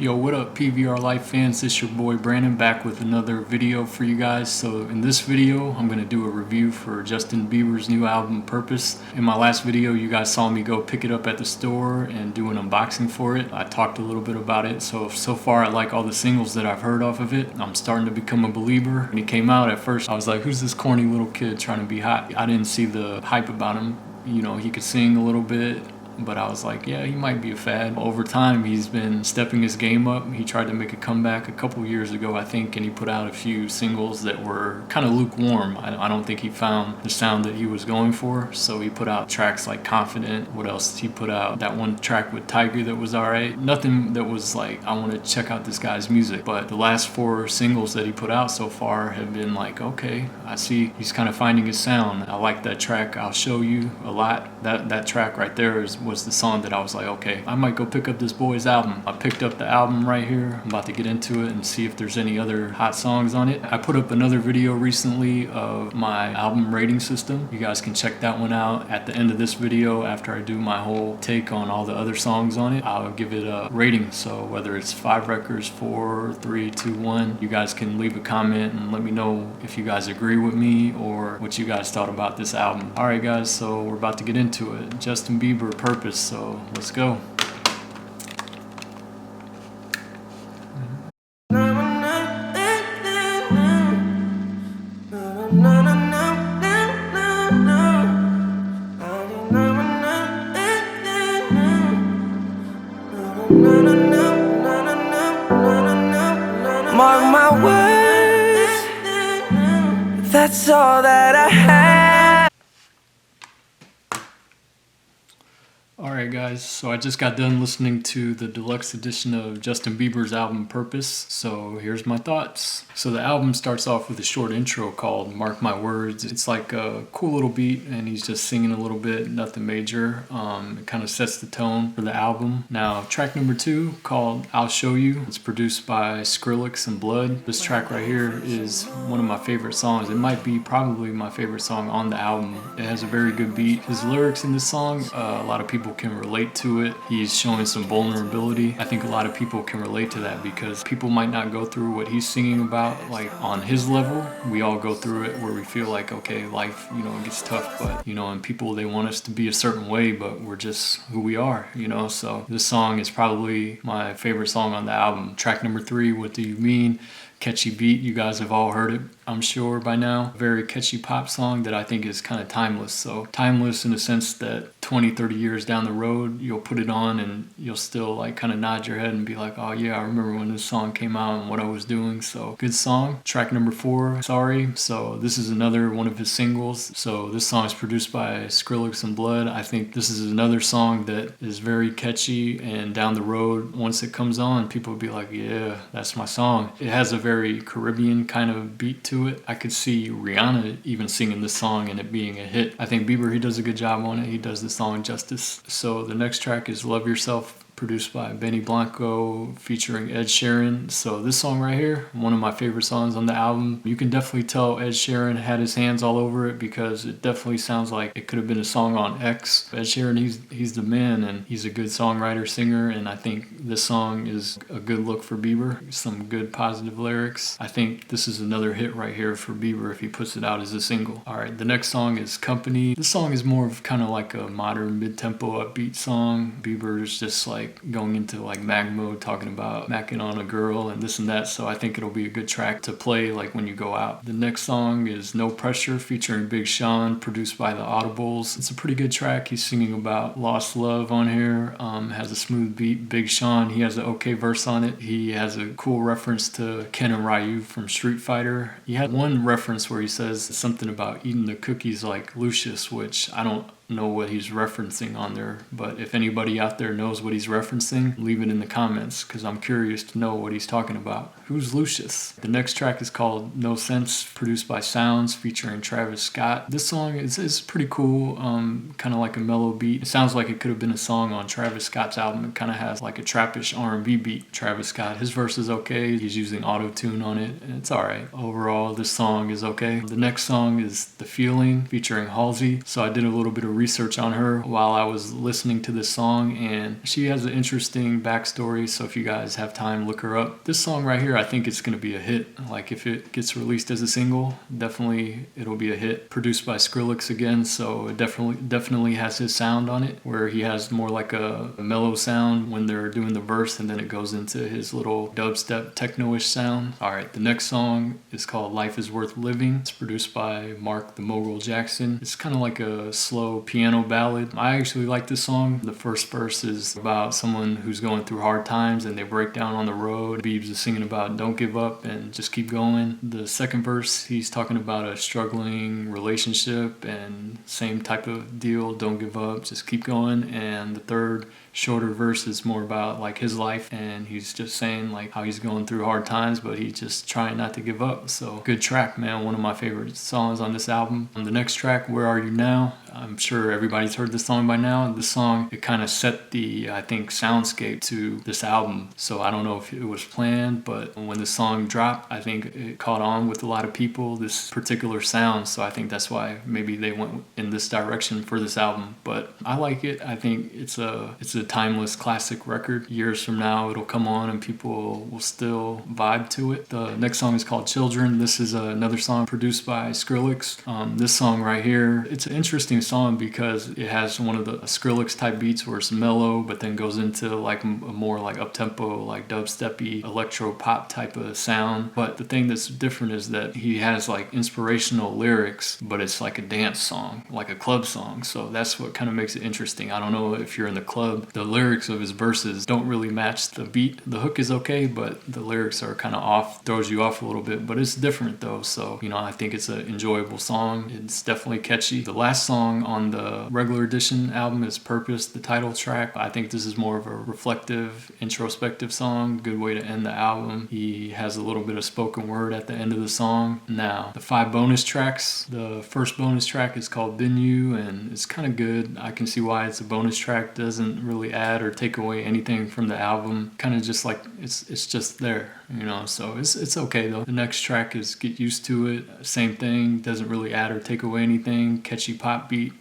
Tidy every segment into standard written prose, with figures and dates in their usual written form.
Yo, what up P.V.R. Lyfe fans? It's your boy Brandon back with another video for you guys. So in this video, I'm going to do a review for Justin Bieber's new album, Purpose. In my last video, you guys saw me go pick it up at the store and do an unboxing for it. I talked a little bit about it. So far I like all the singles that I've heard off of it. I'm starting to become a believer. When he came out at first, I was like, who's this corny little kid trying to be hot? I didn't see the hype about him. You know, he could sing a little bit, but I was like, yeah, he might be a fad. Over time, he's been stepping his game up. He tried to make a comeback a couple years ago, I think, and he put out a few singles that were kind of lukewarm. I don't think he found the sound that he was going for, so he put out tracks like Confident. What else? He put out that one track with Tiger that was alright. Nothing that was like, I want to check out this guy's music. But the last 4 singles that he put out so far have been like, okay, I see he's kind of finding his sound. I like that track, I'll Show You, a lot. That track right there was the song that I was like, okay, I might go pick up this boy's album. I picked up the album right here. I'm about to get into it and see if there's any other hot songs on it. I put up another video recently of my album rating system. You guys can check that one out at the end of this video. After I do my whole take on all the other songs on it, I'll give it a rating. So whether it's 5 records, 4, 3, 2, 1, you guys can leave a comment and let me know if you guys agree with me or what you guys thought about this album. Alright guys, so we're about to get into it. Justin Bieber, Purpose. So let's go. Mark my words, that's all that I have. Alright guys, so I just got done listening to the deluxe edition of Justin Bieber's album Purpose, so here's my thoughts. So the album starts off with a short intro called Mark My Words. It's like a cool little beat and he's just singing a little bit, nothing major. It kind of sets the tone for the album. Now track number 2 called I'll Show You. It's produced by Skrillex and Blood. This track right here is one of my favorite songs. It might be probably my favorite song on the album. It has a very good beat. His lyrics in this song, a lot of people can relate to it. He's showing some vulnerability. I think a lot of people can relate to that because people might not go through what he's singing about like on his level. We all go through it where we feel like, okay, life, you know, it gets tough, but you know, and people, they want us to be a certain way, but we're just who we are, you know. So this song is probably my favorite song on the album. Track number 3, What Do You Mean? Catchy beat, you guys have all heard it, I'm sure by now. Very catchy pop song that I think is kind of timeless. So timeless in the sense that 20, 30 years down the road, you'll put it on and you'll still like kind of nod your head and be like, oh yeah, I remember when this song came out and what I was doing. So good song. Track number 4, Sorry. So this is another one of his singles. So this song is produced by Skrillex and Blood. I think this is another song that is very catchy, and down the road, once it comes on, people will be like, yeah, that's my song. It has a very Caribbean kind of beat to it. I could see Rihanna even singing this song and it being a hit. I think Bieber, he does a good job on it. He does the song justice. So the next track is Love Yourself, produced by Benny Blanco featuring Ed Sheeran. So this song right here, one of my favorite songs on the album. You can definitely tell Ed Sheeran had his hands all over it because it definitely sounds like it could have been a song on X. Ed Sheeran, he's the man, and he's a good songwriter, singer, and I think this song is a good look for Bieber. Some good positive lyrics. I think this is another hit right here for Bieber if he puts it out as a single. Alright, the next song is Company. This song is more of kind of like a modern mid-tempo upbeat song. Bieber is just like going into like mag mode, talking about macking on a girl and this and that, so I think it'll be a good track to play like when you go out. The next song is No Pressure featuring Big Sean, produced by the Audibles. It's a pretty good track. He's singing about lost love on here. Has a smooth beat. Big Sean, he has an okay verse on it. He has a cool reference to Ken and Ryu from Street Fighter. He had one reference where he says something about eating the cookies like Lucius, which I don't know what he's referencing on there, but if anybody out there knows what he's referencing, leave it in the comments because I'm curious to know what he's talking about. Who's Lucius? The next track is called No Sense, produced by Sounds featuring Travis Scott. This song is pretty cool, kind of like a mellow beat. It sounds like it could have been a song on Travis Scott's album. It kind of has like a trappish R&B beat. Travis Scott, his verse is okay. He's using auto-tune on it, and it's alright. Overall, this song is okay. The next song is The Feeling featuring Halsey. So I did a little bit of research on her while I was listening to this song, and she has an interesting backstory, so if you guys have time, look her up. This song right here, I think it's going to be a hit. Like if it gets released as a single, definitely it'll be a hit. Produced by Skrillex again, so it definitely has his sound on it, where he has more like a mellow sound when they're doing the verse, and then it goes into his little dubstep techno-ish sound. Alright, the next song is called Life is Worth Living. It's produced by Mark the Mogul Jackson. It's kind of like a slow piano ballad. I actually like this song. The first verse is about someone who's going through hard times and they break down on the road. Biebs is singing about don't give up and just keep going. The second verse, he's talking about a struggling relationship and same type of deal, don't give up, just keep going. And the third shorter verse is more about like his life, and he's just saying like how he's going through hard times, but he's just trying not to give up. So good track, man. One of my favorite songs on this album. On the next track, Where Are You Now? I'm sure everybody's heard this song by now. This song, it kind of set the, I think, soundscape to this album. So I don't know if it was planned, but when the song dropped, I think it caught on with a lot of people, this particular sound. So I think that's why maybe they went in this direction for this album. But I like it. I think it's a timeless classic record. Years from now, it'll come on and people will still vibe to it. The next song is called Children. This is another song produced by Skrillex. This song right here, it's an interesting song because it has one of the Skrillex type beats where it's mellow, but then goes into like a more like up-tempo, like dubsteppy, electro pop type of sound. But the thing that's different is that he has like inspirational lyrics, but it's like a dance song, like a club song. So that's what kind of makes it interesting. I don't know if you're in the club, the lyrics of his verses don't really match the beat. The hook is okay, but the lyrics are kind of off, throws you off a little bit, but it's different though. So, you know, I think it's an enjoyable song. It's definitely catchy. The last song on the regular edition album is Purpose, the title track. I think this is more of a reflective, introspective song. Good way to end the album. He has a little bit of spoken word at the end of the song. Now, the 5 bonus tracks. The first bonus track is called Been You, and it's kind of good. I can see why it's a bonus track. Doesn't really add or take away anything from the album. Kind of just like it's just there, you know, so it's okay though. The next track is Get Used to It. Same thing, doesn't really add or take away anything. Catchy pop beat.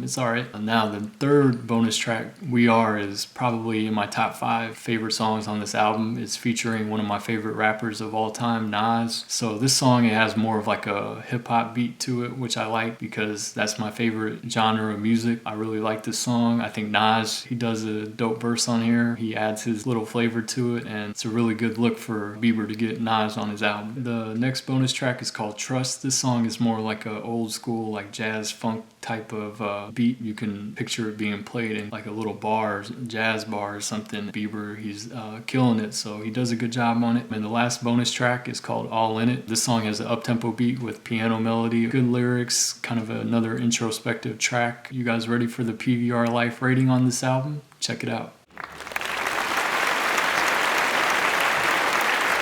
It's alright. Now the third bonus track, We Are, is probably in my top 5 favorite songs on this album. It's featuring one of my favorite rappers of all time, Nas. So this song, it has more of like a hip hop beat to it, which I like because that's my favorite genre of music. I really like this song. I think Nas, he does a dope verse on here. He adds his little flavor to it, and it's a really good look for Bieber to get Nas on his album. The next bonus track is called Trust. This song is more like a old school, like jazz funk type of beat. You can picture it being played in like a little bar, jazz bar or something. Bieber, he's killing it, so he does a good job on it. And the last bonus track is called All In It. This song has an up-tempo beat with piano melody, good lyrics, kind of another introspective track. You guys ready for the P.V.R. Lyfe rating on this album? Check it out.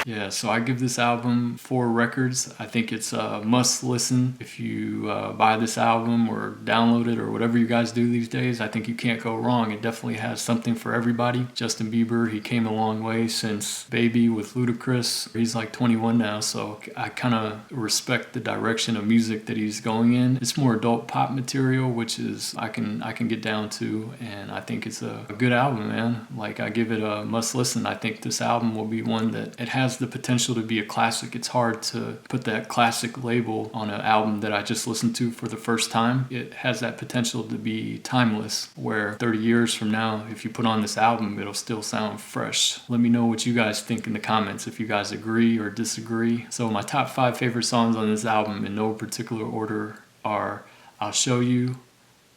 Yeah, so I give this album 4 records. I think it's a must listen. If you buy this album or download it or whatever you guys do these days, I think you can't go wrong. It definitely has something for everybody. Justin Bieber, he came a long way since Baby with Ludacris. He's like 21 now, so I kind of respect the direction of music that he's going in. It's more adult pop material, which is I can get down to, and I think it's a good album, man. Like, I give it a must listen. I think this album will be one that it has the potential to be a classic. It's hard to put that classic label on an album that I just listened to for the first time. It has that potential to be timeless, where 30 years from now, if you put on this album, it'll still sound fresh. Let me know what you guys think in the comments, if you guys agree or disagree. So my top 5 favorite songs on this album in no particular order are I'll Show You,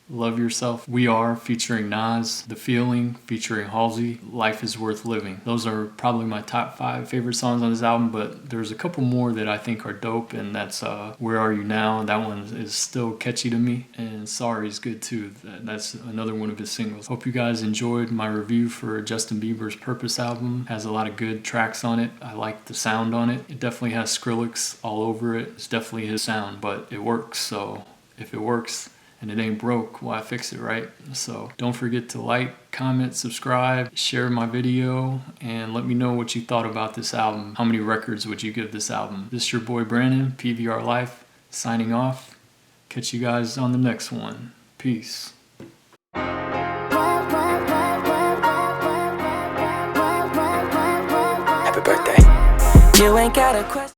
Love Yourself, We Are featuring Nas, The Feeling featuring Halsey, Life is Worth Living. Those are probably my top 5 favorite songs on this album, but there's a couple more that I think are dope, and that's Where Are You Now? That one is still catchy to me, and Sorry is good too. That's another one of his singles. Hope you guys enjoyed my review for Justin Bieber's Purpose album. Has a lot of good tracks on it. I like the sound on it. It definitely has Skrillex all over it. It's definitely his sound, but it works. So if it works and it ain't broke, why fix it, right? So don't forget to like, comment, subscribe, share my video, and let me know what you thought about this album. How many records would you give this album? This is your boy Brandon, P.V.R. Lyfe, signing off. Catch you guys on the next one. Peace. Happy birthday. You ain't got a question.